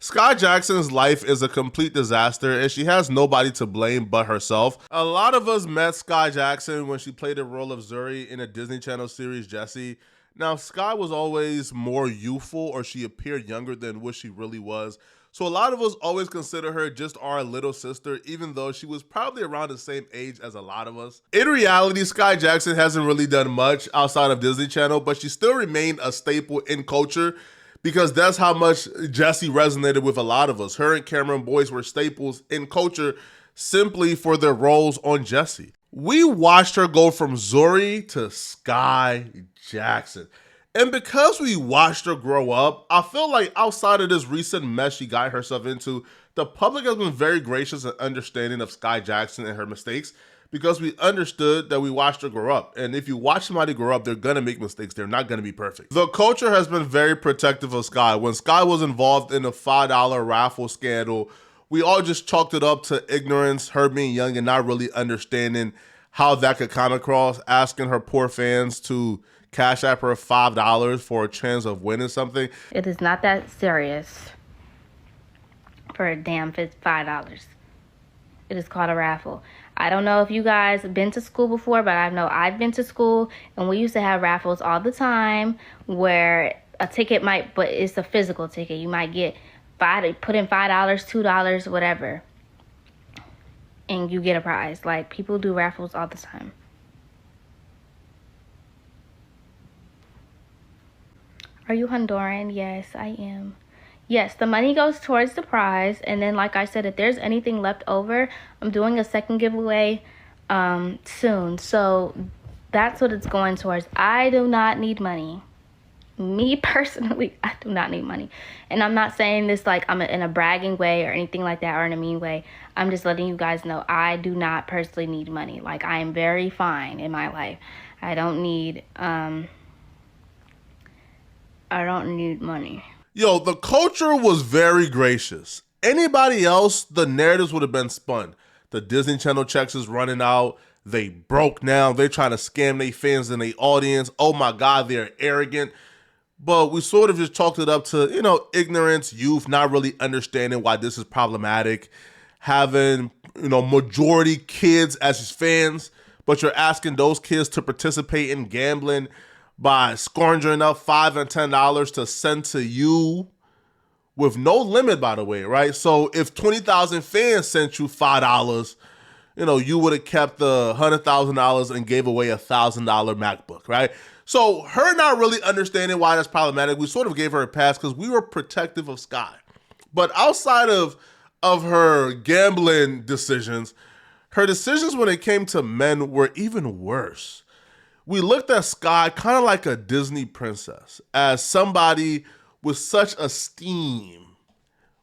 Skai Jackson's life is a complete disaster and she has nobody to blame but herself. A lot of us met Skai Jackson when she played the role of Zuri in a Disney Channel series, Jessie. Now, Skai was always more youthful, or she appeared younger than what she really was. So a lot of us always consider her just our little sister, even though she was probably around the same age as a lot of us. In reality, Skai Jackson hasn't really done much outside of Disney Channel, but she still remained a staple in culture because that's how much Jessie resonated with a lot of us. Her and Cameron Boyce were staples in culture simply for their roles on Jessie. We watched her go from Zuri to Skai Jackson. And because we watched her grow up, I feel like outside of this recent mess she got herself into, the public has been very gracious and understanding of Skai Jackson and her mistakes because we understood that we watched her grow up. And if you watch somebody grow up, they're gonna make mistakes. They're not gonna be perfect. The culture has been very protective of Skai. When Skai was involved in the $5 raffle scandal, we all just chalked it up to ignorance, her being young and not really understanding how that could come across, asking her poor fans to cash app her $5 for a chance of winning something. It is not that serious for a damn $5. It is called a raffle. I don't know if you guys have been to school before, but I know I've been to school, and we used to have raffles all the time where a ticket might, but it's a physical ticket. You might get put in $5, $2, whatever, and you get a prize. Like, people do raffles all the time. Are you Honduran? Yes, I am. Yes, the money goes towards the prize, and then, like I said, if there's anything left over, I'm doing a second giveaway soon. So that's what it's going towards. I do not need money. Me personally, I do not need money. And I'm not saying this like I'm in a bragging way or anything like that, or in a mean way. I'm just letting you guys know I do not personally need money. Like, I am very fine in my life. I don't need money. Yo, the culture was very gracious. Anybody else, the narratives would have been spun. The Disney Channel checks is running out. They broke now. They're trying to scam their fans and their audience. Oh my God, they're arrogant. But we sort of just chalked it up to, ignorance, youth, not really understanding why this is problematic. Having, majority kids as fans, but you're asking those kids to participate in gambling by scoring up $5 and $10 to send to you with no limit, by the way, right? So if 20,000 fans sent you $5, you would have kept the $100,000 and gave away $1,000 MacBook, right? So her not really understanding why that's problematic, we sort of gave her a pass because we were protective of Skai. But outside of her gambling decisions, her decisions when it came to men were even worse. We looked at Skai kind of like a Disney princess, as somebody with such esteem,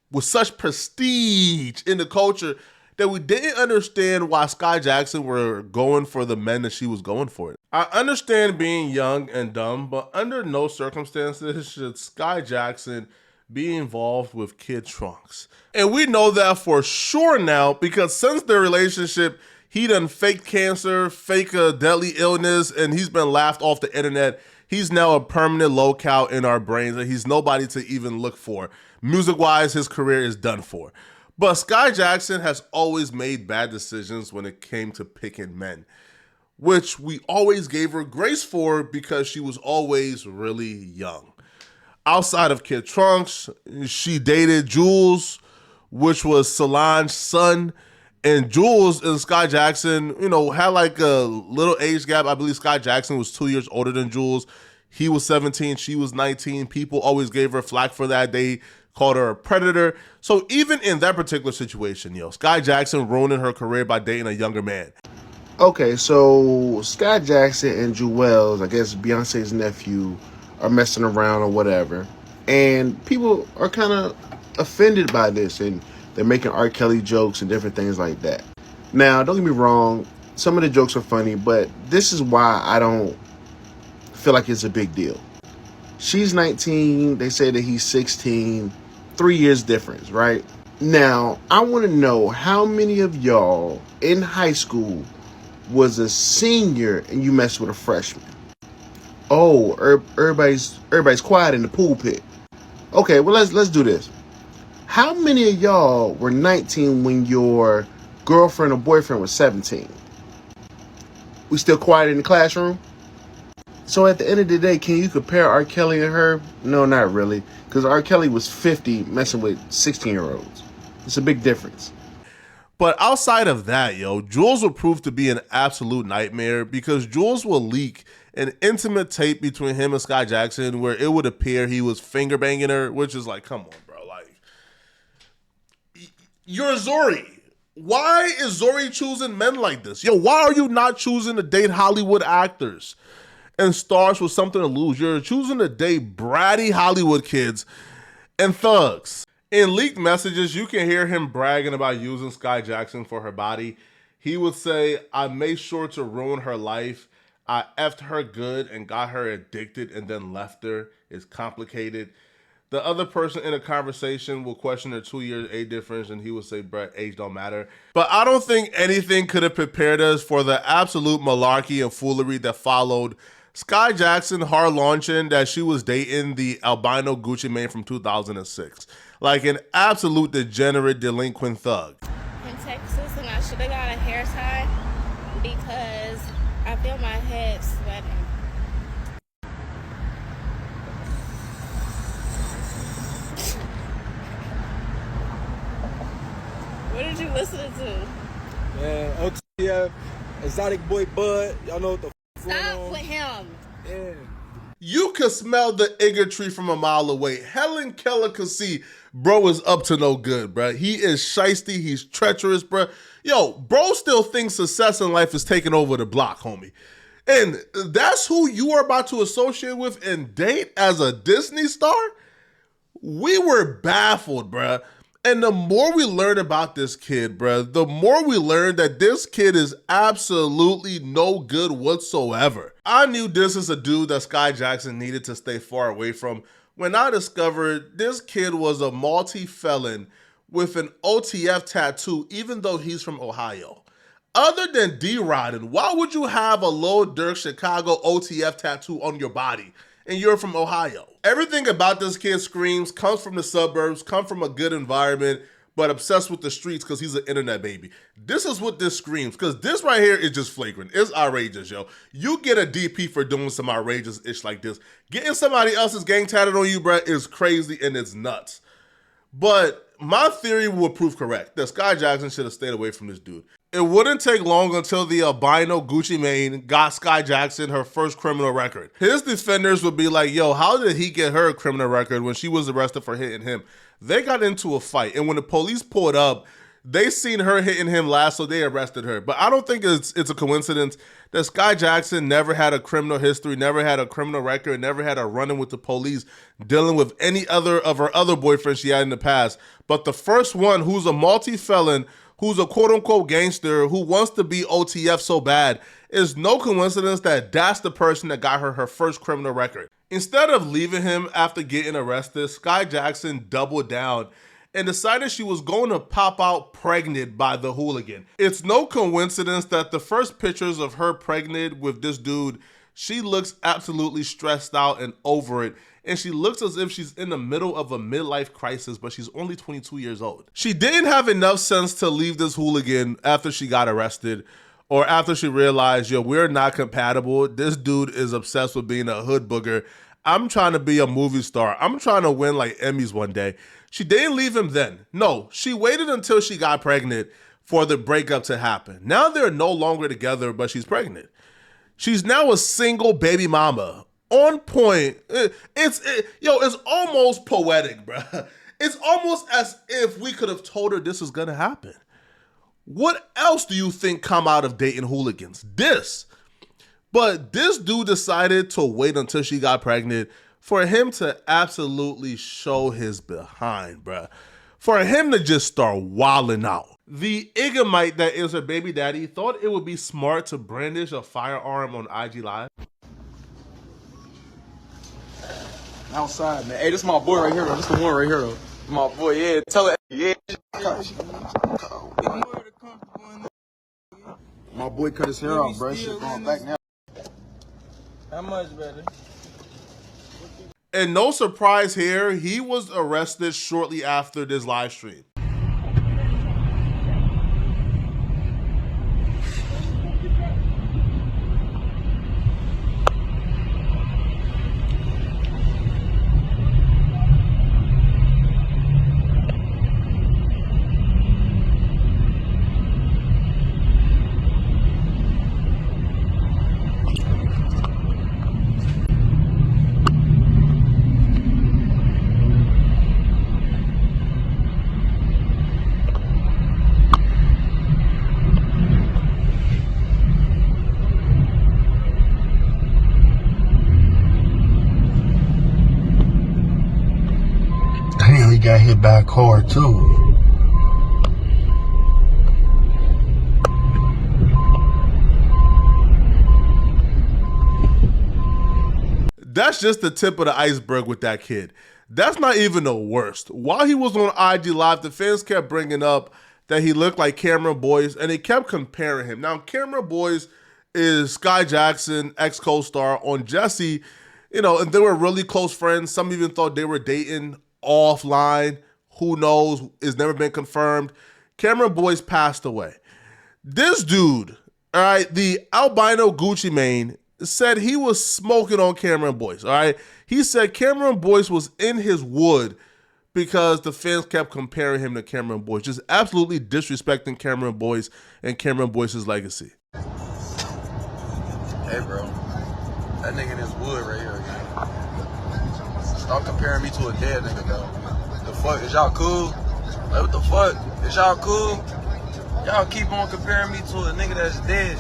with such prestige in the culture, that we didn't understand why Skai Jackson were going for the men that she was going for. I understand being young and dumb, but under no circumstances should Skai Jackson be involved with kid trunks. And we know that for sure now, because since their relationship, he done faked cancer, fake a deadly illness, and he's been laughed off the internet. He's now a permanent locale in our brains, and he's nobody to even look for. Music-wise, his career is done for. But Skai Jackson has always made bad decisions when it came to picking men, which we always gave her grace for because she was always really young. Outside of Kid Trunks, she dated Jules, which was Solange's son. And Jules and Skai Jackson, had like a little age gap. I believe Skai Jackson was 2 years older than Jules. He was 17, she was 19. People always gave her flack for that. They called her a predator. So even in that particular situation, Skai Jackson ruining her career by dating a younger man. Okay, so Skai Jackson and Jewels, I guess Beyonce's nephew, are messing around or whatever. And people are kind of offended by this, and they're making R. Kelly jokes and different things like that. Now, don't get me wrong, some of the jokes are funny, but this is why I don't feel like it's a big deal. She's 19, they say that he's 16, 3 years difference, right? Now, I want to know how many of y'all in high school was a senior and you messed with a freshman. Oh, everybody's quiet in the pool pit. Okay, well let's do this. How many of y'all were 19 when your girlfriend or boyfriend was 17? We still quiet in the classroom? So at the end of the day, can you compare R. Kelly and her? No, not really. Because R. Kelly was 50 messing with 16-year-olds. It's a big difference. But outside of that, yo, Jules will prove to be an absolute nightmare because Jules will leak an intimate tape between him and Skai Jackson where it would appear he was finger banging her, which is like, come on, bro. Like, you're Zori. Why is Zori choosing men like this? Yo, why are you not choosing to date Hollywood actors and stars with something to lose? You're choosing to date bratty Hollywood kids and thugs. In leaked messages, you can hear him bragging about using Skai Jackson for her body. He would say, I made sure to ruin her life. I effed her good and got her addicted and then left her. It's complicated. The other person in a conversation will question their 2 year age difference, and he would say, Brett, age don't matter. But I don't think anything could have prepared us for the absolute malarkey and foolery that followed Skai Jackson hard launching that she was dating the albino Gucci Mane from 2006. Like an absolute degenerate delinquent thug. In Texas, and I should have got a hair tie because I feel my head sweating. What did you listen to? Man, OTF, Exotic Boy Bud, y'all know what the f going Stop on. with him. Yeah. You could smell the bigotry from a mile away. Helen Keller could see bro is up to no good, bro. He is shiesty. He's treacherous, bro. Yo, bro still thinks success in life is taking over the block, homie. And that's who you are about to associate with and date as a Disney star? We were baffled, bro. And the more we learn about this kid, bro, the more we learn that this kid is absolutely no good whatsoever. I knew this is a dude that Skai Jackson needed to stay far away from when I discovered this kid was a multi-felon with an OTF tattoo, even though he's from Ohio. Other than D-Rodden, why would you have a Lil Durk Chicago OTF tattoo on your body and you're from Ohio? Everything about this kid screams, comes from the suburbs, come from a good environment, but obsessed with the streets because he's an internet baby. This is what this screams, because this right here is just flagrant. It's outrageous, yo. You get a DP for doing some outrageous ish like this. Getting somebody else's gang tatted on you, bro, is crazy and it's nuts. But my theory will prove correct that Skai Jackson should have stayed away from this dude. It wouldn't take long until the albino Gucci Mane got Skai Jackson her first criminal record. His defenders would be like, yo, how did he get her a criminal record when she was arrested for hitting him? They got into a fight, and when the police pulled up, they seen her hitting him last, so they arrested her. But I don't think it's a coincidence that Skai Jackson never had a criminal history, never had a criminal record, never had a run-in with the police dealing with any other of her other boyfriends she had in the past. But the first one who's a multi-felon, who's a quote-unquote gangster, who wants to be OTF so bad, is no coincidence that that's the person that got her first criminal record. Instead of leaving him after getting arrested, Skai Jackson doubled down and decided she was going to pop out pregnant by the hooligan. It's no coincidence that the first pictures of her pregnant with this dude, she looks absolutely stressed out and over it. And she looks as if she's in the middle of a midlife crisis, but she's only 22 years old. She didn't have enough sense to leave this hooligan after she got arrested or after she realized, yo, we're not compatible. This dude is obsessed with being a hood booger. I'm trying to be a movie star. I'm trying to win like Emmys one day. She didn't leave him then. No, she waited until she got pregnant for the breakup to happen. Now they're no longer together, but she's pregnant. She's now a single baby mama. On point. It's almost poetic, bro. It's almost as if we could have told her this was gonna happen. What else do you think come out of dating hooligans? This. But this dude decided to wait until she got pregnant for him to absolutely show his behind, bruh. For him to just start wilding out. The Igamite that is her baby daddy thought it would be smart to brandish a firearm on IG Live. Outside, man. Hey, this is my boy right here, though. This the one right here, though. My boy, yeah. Tell her, yeah. My boy cut his hair off, bro. Shit going back now. How much, brother? And no surprise here, he was arrested shortly after this live stream. Damn, he got hit by a car too. That's just the tip of the iceberg with that kid. That's not even the worst. While he was on IG Live, the fans kept bringing up that he looked like Cameron Boyce, and they kept comparing him. Now, Cameron Boyce is Skai Jackson, ex-co-star on Jesse, and they were really close friends. Some even thought they were dating offline. Who knows? It's never been confirmed. Cameron Boyce passed away. This dude, all right, the albino Gucci Mane, said he was smoking on Cameron Boyce, all right? He said Cameron Boyce was in his wood because the fans kept comparing him to Cameron Boyce, just absolutely disrespecting Cameron Boyce and Cameron Boyce's legacy. Hey, bro. That nigga in his wood right here. Stop comparing me to a dead nigga, though. The fuck? Is y'all cool? Like, what the fuck? Is y'all cool? Y'all keep on comparing me to a nigga that's dead.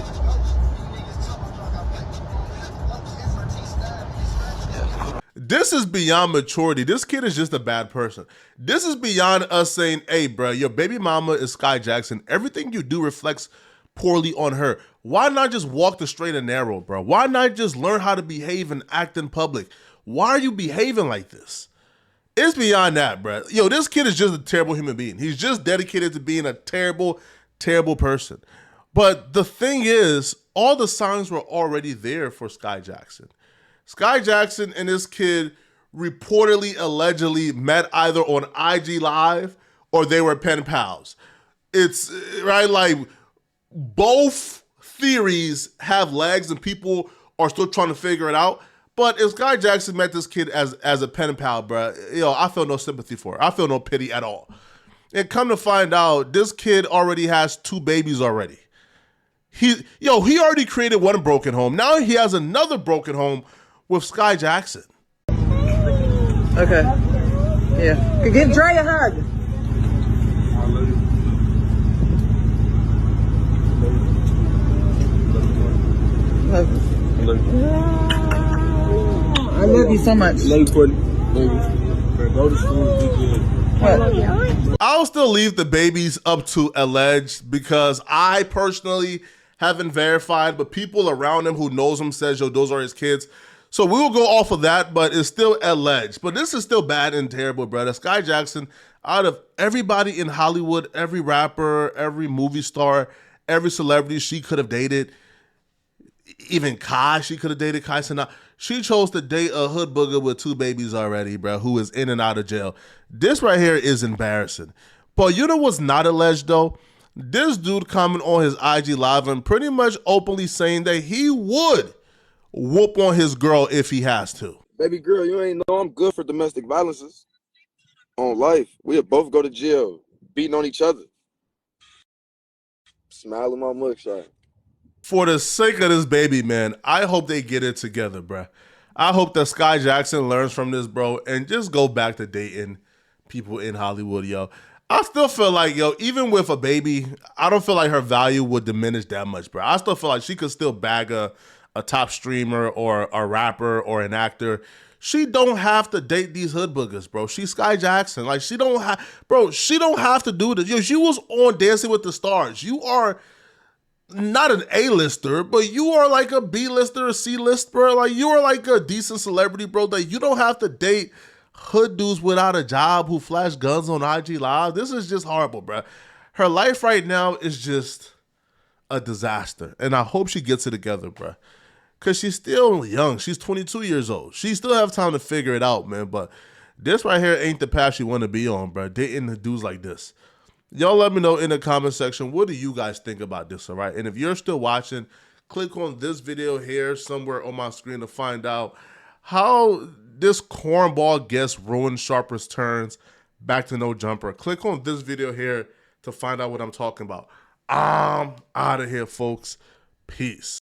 This is beyond maturity. This kid is just a bad person. This is beyond us saying, hey, bro, your baby mama is Skai Jackson. Everything you do reflects poorly on her. Why not just walk the straight and narrow, bro? Why not just learn how to behave and act in public? Why are you behaving like this? It's beyond that, bro. This kid is just a terrible human being. He's just dedicated to being a terrible, terrible person. But the thing is, all the signs were already there for Skai Jackson. Skai Jackson and this kid reportedly, allegedly met either on IG Live or they were pen pals. It's right, like both theories have legs and people are still trying to figure it out. But if Skai Jackson met this kid as a pen pal, bro, I feel no sympathy for her. I feel no pity at all. And come to find out, this kid already has 2 babies already. He already created one broken home. Now he has another broken home with Skai Jackson. Okay. Yeah. Give Dre a hug. I love you so much. Love you, Courtney. Go to school, be good. What? I'll still leave the babies up to alleged because I personally haven't verified, but people around him who knows him says, those are his kids. So we will go off of that, but it's still alleged. But this is still bad and terrible, brother. Skai Jackson, out of everybody in Hollywood, every rapper, every movie star, every celebrity she could have dated, even Kai, she could have dated Kai Cenat. She chose to date a hood booger with 2 babies already, bro, who is in and out of jail. This right here is embarrassing. But you know what's not alleged, though? This dude coming on his IG Live and pretty much openly saying that he would whoop on his girl if he has to. Baby girl, you ain't know I'm good for domestic violences. On life, we'll both go to jail, beating on each other. Smile in my mugshot. For the sake of this baby, man, I hope they get it together, bro. I hope that Skai Jackson learns from this, bro, and just go back to dating people in Hollywood, yo. I still feel like, even with a baby, I don't feel like her value would diminish that much, bro. I still feel like she could still bag a top streamer or a rapper or an actor. She don't have to date these hood boogers, bro. She's Skai Jackson. Like, she don't have to do this. She was on Dancing with the Stars. You are not an A-lister, but you are like a B-lister, a C-list, bro. Like, you are like a decent celebrity, bro, that you don't have to date hood dudes without a job who flash guns on IG Live. This is just horrible, bro. Her life right now is just a disaster, and I hope she gets it together, bro. because she's still young. She's 22 years old. She still have time to figure it out, man. But this right here ain't the path you want to be on, bro. Dating the dudes like this. Y'all let me know in the comment section, what do you guys think about this, all right? And if you're still watching, click on this video here somewhere on my screen to find out how this cornball guest ruined Sharper's turns back to no jumper. Click on this video here to find out what I'm talking about. I'm out of here, folks. Peace.